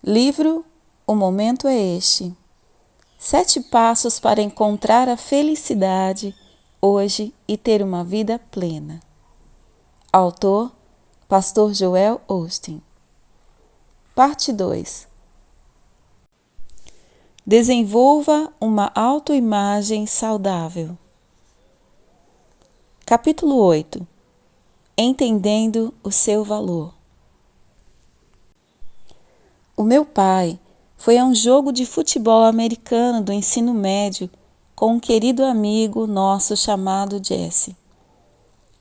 Livro O Momento é Este. 7 passos para encontrar a felicidade hoje e ter uma vida plena. Autor: Pastor Joel Osteen. Parte 2. Desenvolva uma autoimagem saudável. Capítulo 8. Entendendo o seu valor. O meu pai foi a um jogo de futebol americano do ensino médio com um querido amigo nosso chamado Jesse.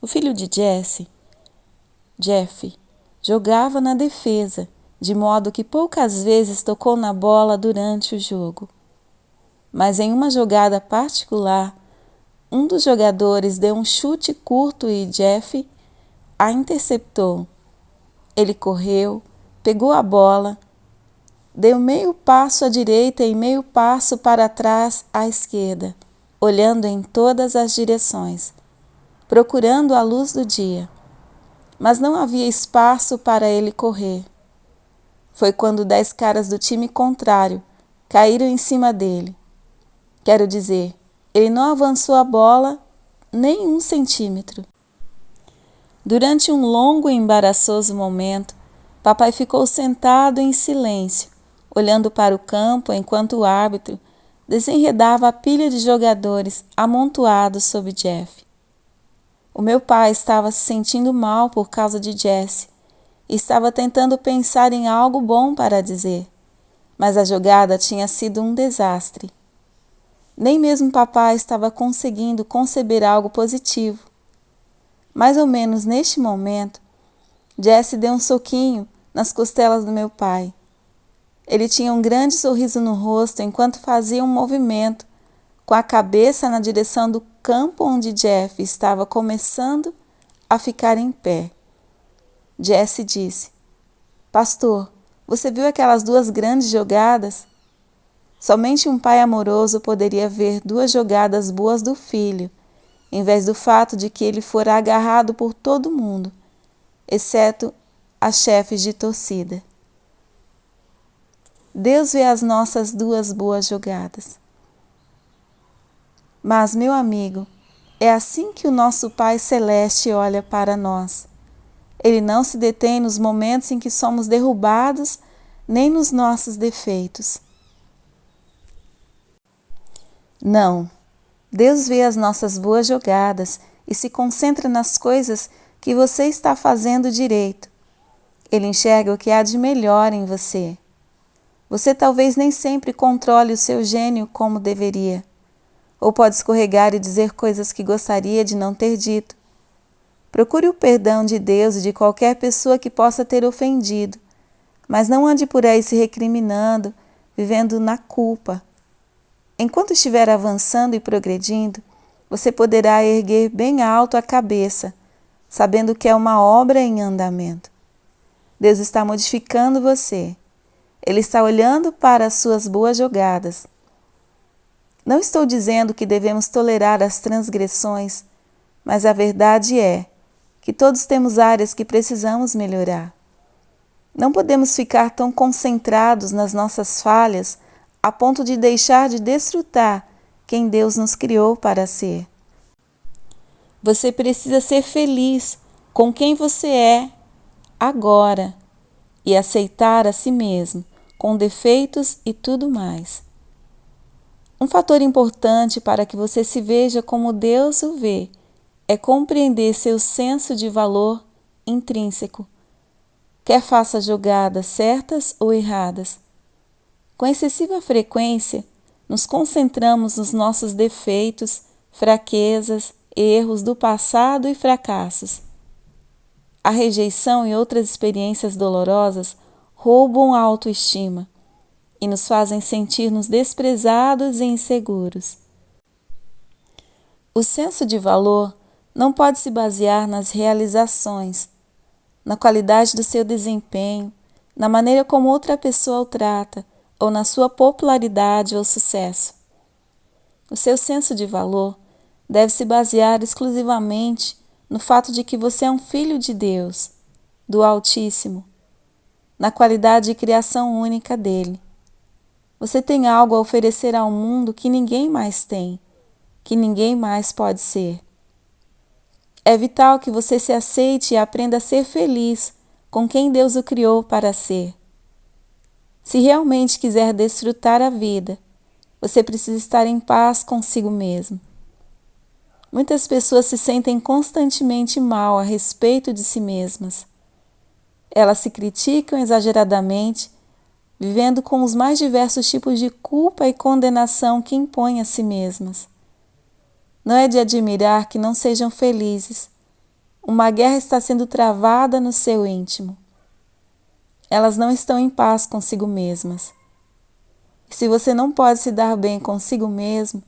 O filho de Jesse, Jeff, jogava na defesa, de modo que poucas vezes tocou na bola durante o jogo. Mas em uma jogada particular, um dos jogadores deu um chute curto e Jeff a interceptou. Ele correu, pegou a bola, deu meio passo à direita e meio passo para trás à esquerda, olhando em todas as direções, procurando a luz do dia. Mas não havia espaço para ele correr. Foi quando 10 caras do time contrário caíram em cima dele. Quero dizer, ele não avançou a bola nem 1 centímetro. Durante um longo e embaraçoso momento, papai ficou sentado em silêncio, olhando para o campo enquanto o árbitro desenredava a pilha de jogadores amontoados sobre Jeff. O meu pai estava se sentindo mal por causa de Jesse e estava tentando pensar em algo bom para dizer, mas a jogada tinha sido um desastre. Nem mesmo papai estava conseguindo conceber algo positivo. Mais ou menos neste momento, Jesse deu um soquinho nas costelas do meu pai. Ele tinha um grande sorriso no rosto enquanto fazia um movimento com a cabeça na direção do campo onde Jeff estava começando a ficar em pé. Jesse disse: "Pastor, você viu aquelas 2 grandes jogadas?" Somente um pai amoroso poderia ver 2 jogadas boas do filho, em vez do fato de que ele fora agarrado por todo mundo, exceto as chefes de torcida. Deus vê as nossas 2 boas jogadas. Mas, meu amigo, é assim que o nosso Pai Celeste olha para nós. Ele não se detém nos momentos em que somos derrubados, nem nos nossos defeitos. Não, Deus vê as nossas boas jogadas e se concentra nas coisas que você está fazendo direito. Ele enxerga o que há de melhor em você. Você talvez nem sempre controle o seu gênio como deveria, ou pode escorregar e dizer coisas que gostaria de não ter dito. Procure o perdão de Deus e de qualquer pessoa que possa ter ofendido, mas não ande por aí se recriminando, vivendo na culpa. Enquanto estiver avançando e progredindo, você poderá erguer bem alto a cabeça, sabendo que é uma obra em andamento. Deus está modificando você. Ele está olhando para as suas boas jogadas. Não estou dizendo que devemos tolerar as transgressões, mas a verdade é que todos temos áreas que precisamos melhorar. Não podemos ficar tão concentrados nas nossas falhas a ponto de deixar de desfrutar quem Deus nos criou para ser. Você precisa ser feliz com quem você é agora e aceitar a si mesmo, com defeitos e tudo mais. Um fator importante para que você se veja como Deus o vê é compreender seu senso de valor intrínseco, quer faça jogadas certas ou erradas. Com excessiva frequência, nos concentramos nos nossos defeitos, fraquezas, erros do passado e fracassos. A rejeição e outras experiências dolorosas roubam a autoestima e nos fazem sentir-nos desprezados e inseguros. O senso de valor não pode se basear nas realizações, na qualidade do seu desempenho, na maneira como outra pessoa o trata ou na sua popularidade ou sucesso. O seu senso de valor deve se basear exclusivamente no fato de que você é um filho de Deus, do Altíssimo. na qualidade de criação única dele. Você tem algo a oferecer ao mundo que ninguém mais tem, que ninguém mais pode ser. É vital que você se aceite e aprenda a ser feliz com quem Deus o criou para ser. Se realmente quiser desfrutar a vida, você precisa estar em paz consigo mesmo. Muitas pessoas se sentem constantemente mal a respeito de si mesmas. Elas se criticam exageradamente, vivendo com os mais diversos tipos de culpa e condenação que impõem a si mesmas. Não é de admirar que não sejam felizes. Uma guerra está sendo travada no seu íntimo. Elas não estão em paz consigo mesmas. E se você não pode se dar bem consigo mesmo,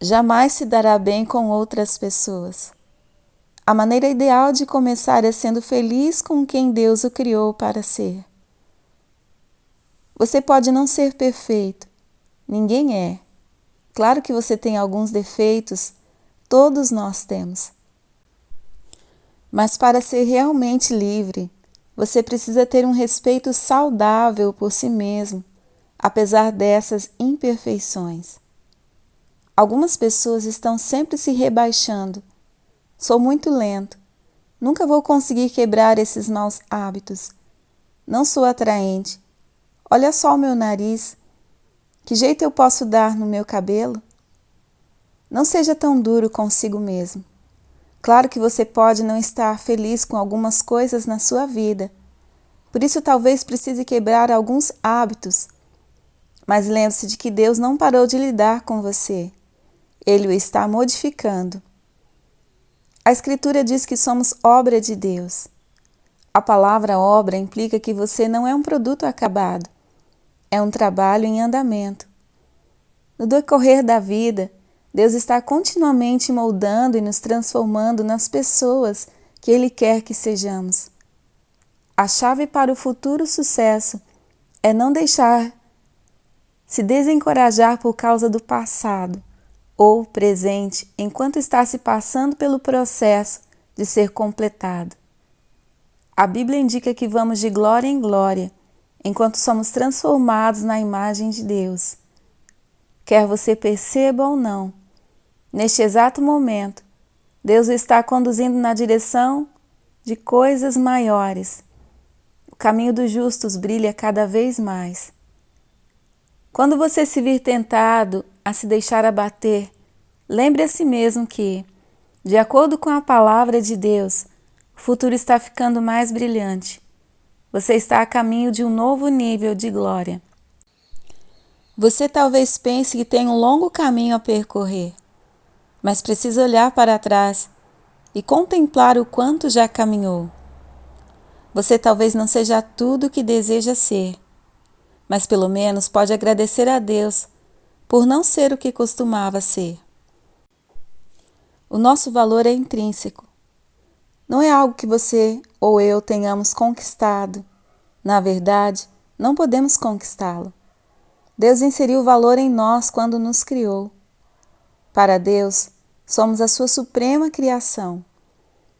jamais se dará bem com outras pessoas. A maneira ideal de começar é sendo feliz com quem Deus o criou para ser. Você pode não ser perfeito. Ninguém é. Claro que você tem alguns defeitos, todos nós temos. Mas para ser realmente livre, você precisa ter um respeito saudável por si mesmo, apesar dessas imperfeições. Algumas pessoas estão sempre se rebaixando. Sou muito lento. Nunca vou conseguir quebrar esses maus hábitos. Não sou atraente. Olha só o meu nariz. Que jeito eu posso dar no meu cabelo? Não seja tão duro consigo mesmo. Claro que você pode não estar feliz com algumas coisas na sua vida. Por isso talvez precise quebrar alguns hábitos. Mas lembre-se de que Deus não parou de lidar com você. Ele o está modificando. A Escritura diz que somos obra de Deus. A palavra obra implica que você não é um produto acabado. É um trabalho em andamento. No decorrer da vida, Deus está continuamente moldando e nos transformando nas pessoas que Ele quer que sejamos. A chave para o futuro sucesso é não deixar se desencorajar por causa do passado ou presente enquanto está se passando pelo processo de ser completado. A Bíblia indica que vamos de glória em glória enquanto somos transformados na imagem de Deus. Quer você perceba ou não, neste exato momento, Deus o está conduzindo na direção de coisas maiores. O caminho dos justos brilha cada vez mais. Quando você se vir tentado a se deixar abater, lembre a si mesmo que, de acordo com a palavra de Deus, o futuro está ficando mais brilhante. Você está a caminho de um novo nível de glória. Você talvez pense que tem um longo caminho a percorrer, mas precisa olhar para trás e contemplar o quanto já caminhou. Você talvez não seja tudo o que deseja ser, mas pelo menos pode agradecer a Deus por não ser o que costumava ser. O nosso valor é intrínseco. Não é algo que você ou eu tenhamos conquistado. Na verdade, não podemos conquistá-lo. Deus inseriu o valor em nós quando nos criou. Para Deus, somos a sua suprema criação,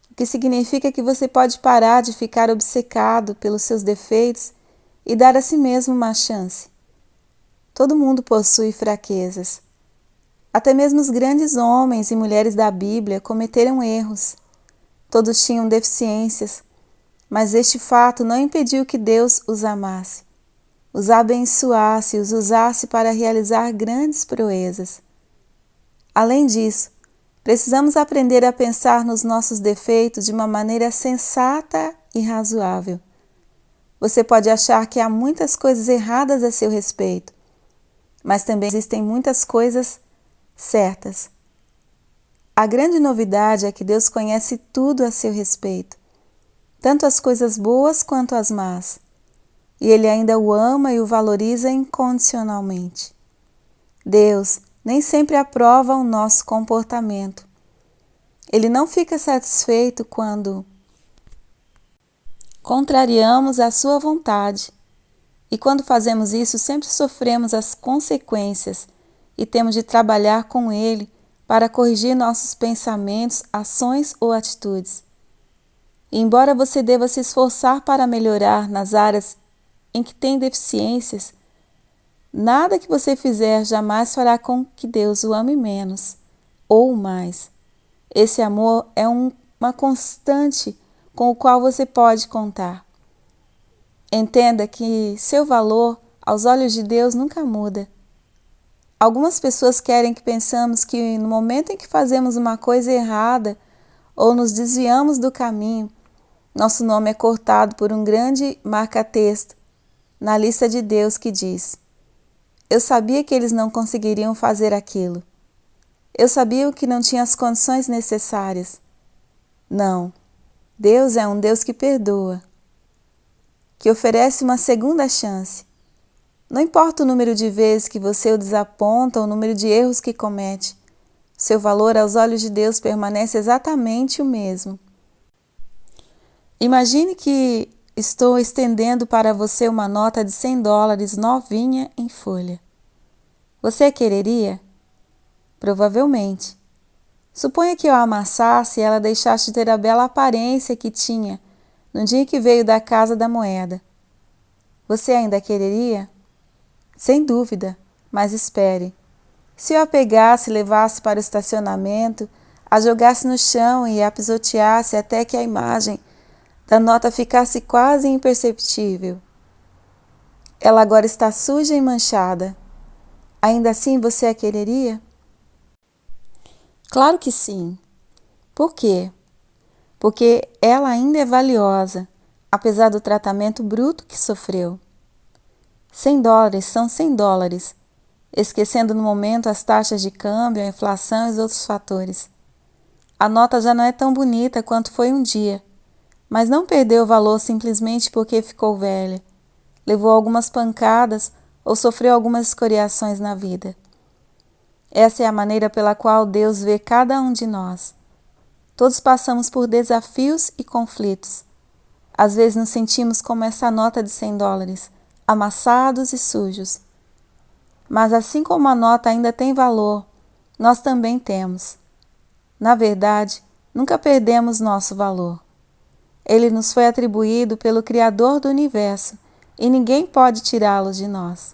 o que significa que você pode parar de ficar obcecado pelos seus defeitos e dar a si mesmo uma chance. Todo mundo possui fraquezas. Até mesmo os grandes homens e mulheres da Bíblia cometeram erros. Todos tinham deficiências, mas este fato não impediu que Deus os amasse, os abençoasse e os usasse para realizar grandes proezas. Além disso, precisamos aprender a pensar nos nossos defeitos de uma maneira sensata e razoável. Você pode achar que há muitas coisas erradas a seu respeito, mas também existem muitas coisas certas. A grande novidade é que Deus conhece tudo a seu respeito, tanto as coisas boas quanto as más, e Ele ainda o ama e o valoriza incondicionalmente. Deus nem sempre aprova o nosso comportamento. Ele não fica satisfeito quando contrariamos a sua vontade, e quando fazemos isso sempre sofremos as consequências e temos de trabalhar com Ele para corrigir nossos pensamentos, ações ou atitudes. E embora você deva se esforçar para melhorar nas áreas em que tem deficiências, nada que você fizer jamais fará com que Deus o ame menos ou mais. Esse amor é uma constante com o qual você pode contar. Entenda que seu valor aos olhos de Deus nunca muda. Algumas pessoas querem que pensamos que no momento em que fazemos uma coisa errada ou nos desviamos do caminho, nosso nome é cortado por um grande marca-texto na lista de Deus que diz: eu sabia que eles não conseguiriam fazer aquilo. Eu sabia que não tinha as condições necessárias. Não, Deus é um Deus que perdoa, que oferece uma segunda chance. Não importa o número de vezes que você o desaponta ou o número de erros que comete, seu valor aos olhos de Deus permanece exatamente o mesmo. Imagine que estou estendendo para você uma nota de $100 novinha em folha. Você quereria? Provavelmente. Suponha que eu a amassasse e ela deixasse de ter a bela aparência que tinha no dia que veio da casa da moeda. Você ainda quereria? Sem dúvida, mas espere. Se eu a pegasse e levasse para o estacionamento, a jogasse no chão e a pisoteasse até que a imagem da nota ficasse quase imperceptível. Ela agora está suja e manchada. Ainda assim você a quereria? Claro que sim. Por quê? Porque ela ainda é valiosa, apesar do tratamento bruto que sofreu. $100 são $100, esquecendo no momento as taxas de câmbio, a inflação e os outros fatores. A nota já não é tão bonita quanto foi um dia, mas não perdeu o valor simplesmente porque ficou velha, levou algumas pancadas ou sofreu algumas escoriações na vida. Essa é a maneira pela qual Deus vê cada um de nós. Todos passamos por desafios e conflitos. Às vezes nos sentimos como essa nota de $100, amassados e sujos. Mas assim como a nota ainda tem valor, nós também temos. Na verdade, nunca perdemos nosso valor. Ele nos foi atribuído pelo Criador do Universo e ninguém pode tirá-lo de nós.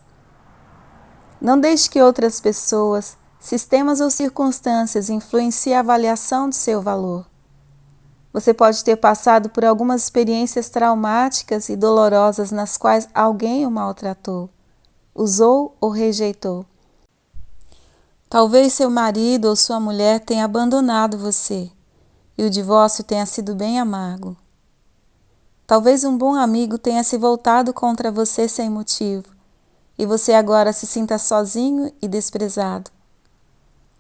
Não deixe que outras pessoas, sistemas ou circunstâncias influenciem a avaliação do seu valor. Você pode ter passado por algumas experiências traumáticas e dolorosas nas quais alguém o maltratou, usou ou rejeitou. Talvez seu marido ou sua mulher tenha abandonado você e o divórcio tenha sido bem amargo. Talvez um bom amigo tenha se voltado contra você sem motivo e você agora se sinta sozinho e desprezado.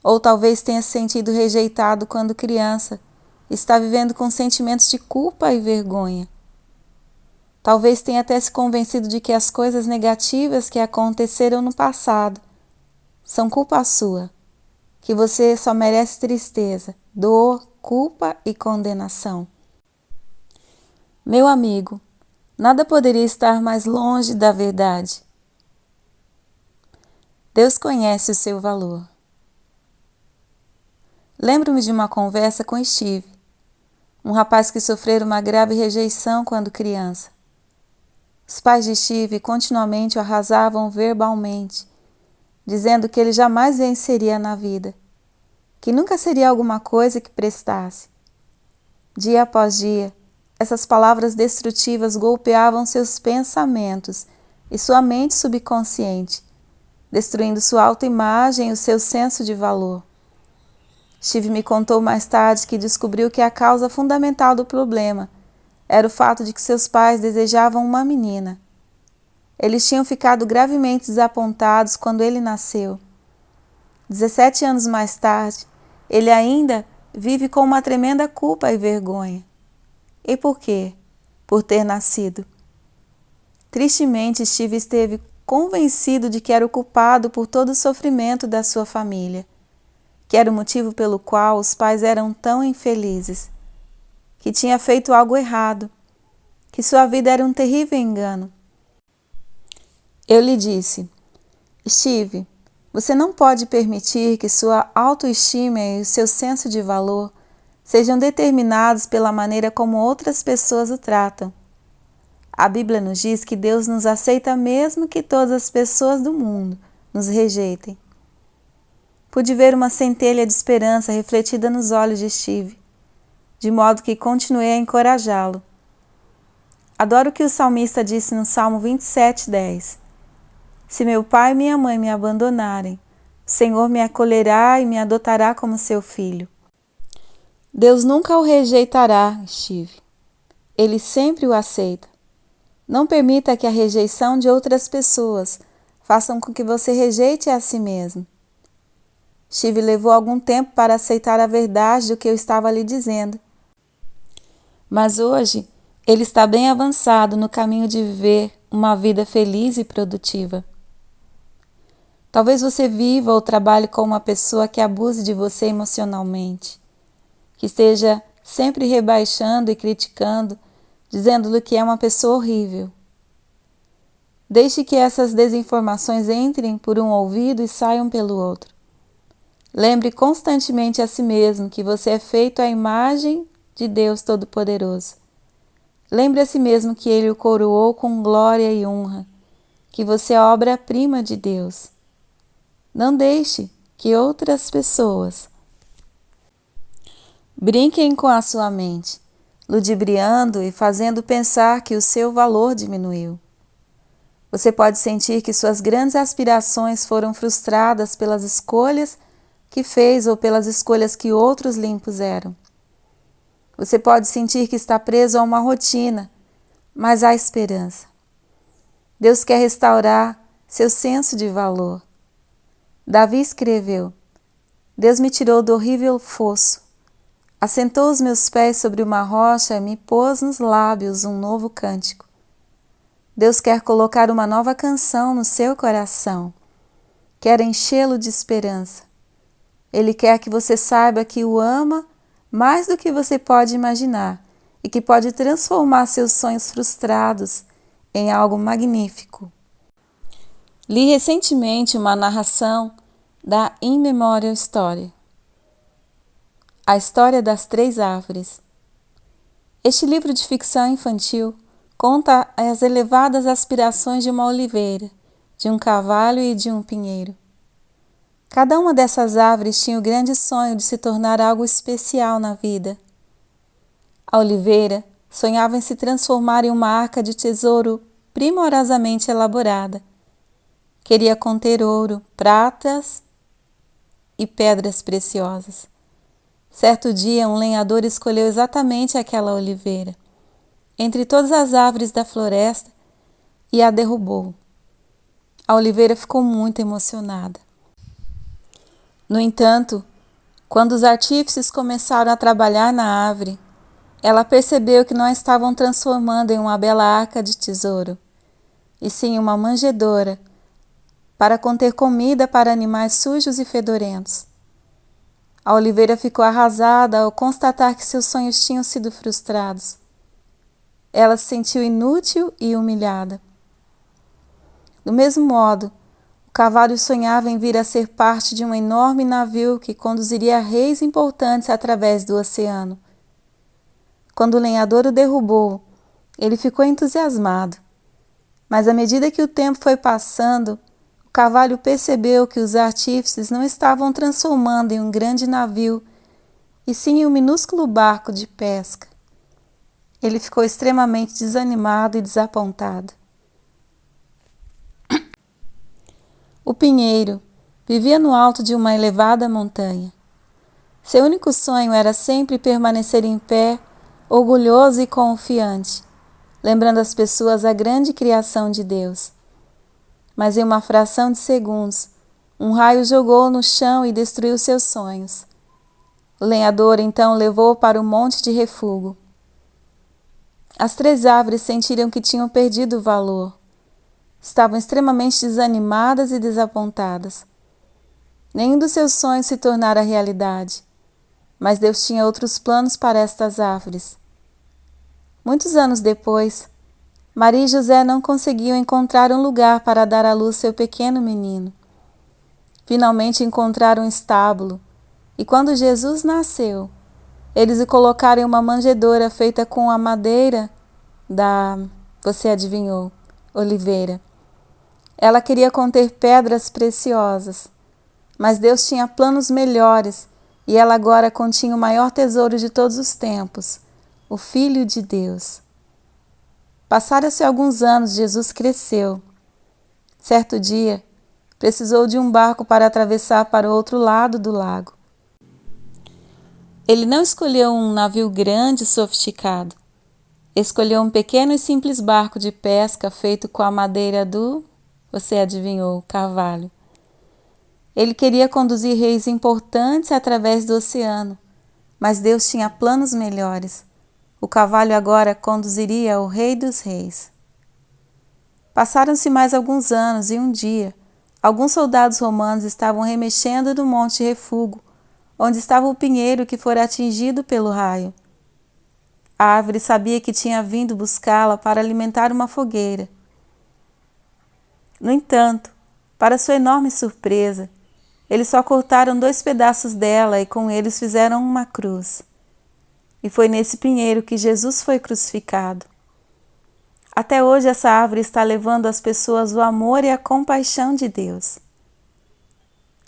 Ou talvez tenha se sentido rejeitado quando criança e está vivendo com sentimentos de culpa e vergonha. Talvez tenha até se convencido de que as coisas negativas que aconteceram no passado são culpa sua, que você só merece tristeza, dor, culpa e condenação. Meu amigo, nada poderia estar mais longe da verdade. Deus conhece o seu valor. Lembro-me de uma conversa com Steve, um rapaz que sofreu uma grave rejeição quando criança. Os pais de Steve continuamente o arrasavam verbalmente, dizendo que ele jamais venceria na vida, que nunca seria alguma coisa que prestasse. Dia após dia, essas palavras destrutivas golpeavam seus pensamentos e sua mente subconsciente, destruindo sua autoimagem e o seu senso de valor. Steve me contou mais tarde que descobriu que a causa fundamental do problema era o fato de que seus pais desejavam uma menina. Eles tinham ficado gravemente desapontados quando ele nasceu. 17 anos mais tarde, ele ainda vive com uma tremenda culpa e vergonha. E por quê? Por ter nascido. Tristemente, Steve esteve convencido de que era o culpado por todo o sofrimento da sua família, que era o motivo pelo qual os pais eram tão infelizes, que tinha feito algo errado, que sua vida era um terrível engano. Eu lhe disse: Steve, você não pode permitir que sua autoestima e o seu senso de valor sejam determinados pela maneira como outras pessoas o tratam. A Bíblia nos diz que Deus nos aceita mesmo que todas as pessoas do mundo nos rejeitem. Pude ver uma centelha de esperança refletida nos olhos de Steve, de modo que continuei a encorajá-lo. Adoro o que o salmista disse no Salmo 27:10. Se meu pai e minha mãe me abandonarem, o Senhor me acolherá e me adotará como seu filho. Deus nunca o rejeitará, Steve. Ele sempre o aceita. Não permita que a rejeição de outras pessoas façam com que você rejeite a si mesmo. Steve levou algum tempo para aceitar a verdade do que eu estava lhe dizendo. Mas hoje, ele está bem avançado no caminho de viver uma vida feliz e produtiva. Talvez você viva ou trabalhe com uma pessoa que abuse de você emocionalmente, que esteja sempre rebaixando e criticando, dizendo-lhe que é uma pessoa horrível. Deixe que essas desinformações entrem por um ouvido e saiam pelo outro. Lembre constantemente a si mesmo que você é feito à imagem de Deus Todo-Poderoso. Lembre a si mesmo que Ele o coroou com glória e honra, que você é obra-prima de Deus. Não deixe que outras pessoas brinquem com a sua mente, ludibriando e fazendo pensar que o seu valor diminuiu. Você pode sentir que suas grandes aspirações foram frustradas pelas escolhas que fez ou pelas escolhas que outros lhe impuseram. Você pode sentir que está preso a uma rotina, mas há esperança. Deus quer restaurar seu senso de valor. Davi escreveu: Deus me tirou do horrível fosso, assentou os meus pés sobre uma rocha e me pôs nos lábios um novo cântico. Deus quer colocar uma nova canção no seu coração, quer enchê-lo de esperança. Ele quer que você saiba que o ama mais do que você pode imaginar e que pode transformar seus sonhos frustrados em algo magnífico. Li recentemente uma narração da In Memoriam Story, a história das 3 árvores. Este livro de ficção infantil conta as elevadas aspirações de uma oliveira, de um carvalho e de um pinheiro. Cada uma dessas árvores tinha o grande sonho de se tornar algo especial na vida. A oliveira sonhava em se transformar em uma arca de tesouro primorosamente elaborada. Queria conter ouro, pratas e pedras preciosas. Certo dia, um lenhador escolheu exatamente aquela oliveira, entre todas as árvores da floresta, e a derrubou. A oliveira ficou muito emocionada. No entanto, quando os artífices começaram a trabalhar na árvore, ela percebeu que não a estavam transformando em uma bela arca de tesouro, e sim uma manjedoura para conter comida para animais sujos e fedorentos. A oliveira ficou arrasada ao constatar que seus sonhos tinham sido frustrados. Ela se sentiu inútil e humilhada. Do mesmo modo, o cavalo sonhava em vir a ser parte de um enorme navio que conduziria reis importantes através do oceano. Quando o lenhador o derrubou, ele ficou entusiasmado. Mas à medida que o tempo foi passando, o cavalo percebeu que os artífices não estavam transformando em um grande navio, e sim em um minúsculo barco de pesca. Ele ficou extremamente desanimado e desapontado. O pinheiro vivia no alto de uma elevada montanha. Seu único sonho era sempre permanecer em pé, orgulhoso e confiante, lembrando as pessoas a grande criação de Deus. Mas em uma fração de segundos, um raio jogou-o no chão e destruiu seus sonhos. O lenhador então o levou para o monte de refúgio. As 3 árvores sentiram que tinham perdido o valor. Estavam extremamente desanimadas e desapontadas. Nenhum dos seus sonhos se tornara realidade, mas Deus tinha outros planos para estas árvores. Muitos anos depois, Maria e José não conseguiam encontrar um lugar para dar à luz seu pequeno menino. Finalmente encontraram um estábulo, e quando Jesus nasceu, Eles o colocaram em uma manjedoura feita com a madeira da, você adivinhou, oliveira. Ela queria conter pedras preciosas, mas Deus tinha planos melhores e ela agora continha o maior tesouro de todos os tempos, o Filho de Deus. Passaram-se alguns anos, Jesus cresceu. Certo dia, precisou de um barco para atravessar para o outro lado do lago. Ele não escolheu um navio grande e sofisticado. Escolheu um pequeno e simples barco de pesca feito com a madeira do, você adivinhou, carvalho. Ele queria conduzir reis importantes através do oceano, mas Deus tinha planos melhores. O carvalho agora conduziria o Rei dos Reis. Passaram-se mais alguns anos e um dia, alguns soldados romanos estavam remexendo no Monte Refúgio, onde estava o pinheiro que fora atingido pelo raio. A árvore sabia que tinha vindo buscá-la para alimentar uma fogueira. No entanto, para sua enorme surpresa, eles só cortaram 2 pedaços dela e com eles fizeram uma cruz. E foi nesse pinheiro que Jesus foi crucificado. Até hoje essa árvore está levando às pessoas o amor e a compaixão de Deus.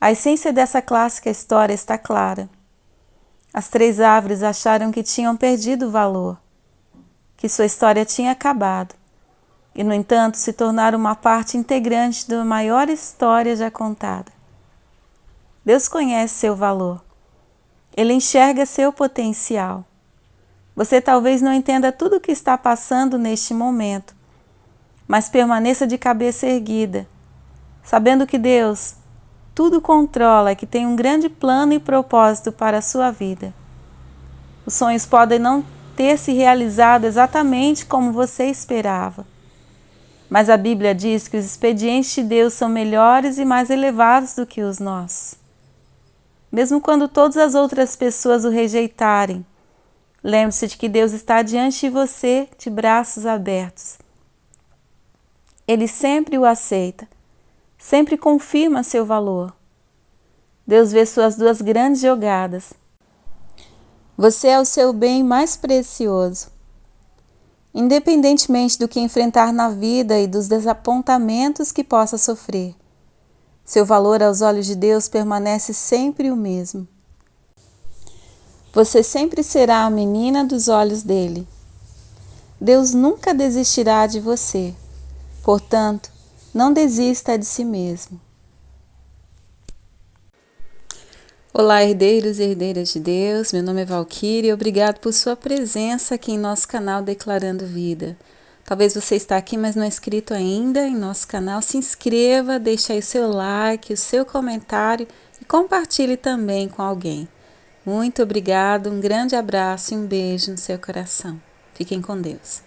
A essência dessa clássica história está clara. As 3 árvores acharam que tinham perdido o valor, que sua história tinha acabado, e no entanto se tornaram uma parte integrante da maior história já contada. Deus conhece seu valor. Ele enxerga seu potencial. Você talvez não entenda tudo o que está passando neste momento, mas permaneça de cabeça erguida, sabendo que Deus tudo controla e que tem um grande plano e propósito para a sua vida. Os sonhos podem não ter se realizado exatamente como você esperava, mas a Bíblia diz que os expedientes de Deus são melhores e mais elevados do que os nossos. Mesmo quando todas as outras pessoas o rejeitarem, lembre-se de que Deus está diante de você de braços abertos. Ele sempre o aceita, sempre confirma seu valor. Deus vê suas 2 grandes jogadas. Você é o seu bem mais precioso. Independentemente do que enfrentar na vida e dos desapontamentos que possa sofrer, seu valor aos olhos de Deus permanece sempre o mesmo. Você sempre será a menina dos olhos dele. Deus nunca desistirá de você. Portanto, não desista de si mesmo. Olá, herdeiros e herdeiras de Deus. Meu nome é Valquíria e obrigado por sua presença aqui em nosso canal Declarando Vida. Talvez você está aqui, mas não é inscrito ainda em nosso canal. Se inscreva, deixe aí o seu like, o seu comentário e compartilhe também com alguém. Muito obrigado, um grande abraço e um beijo no seu coração. Fiquem com Deus.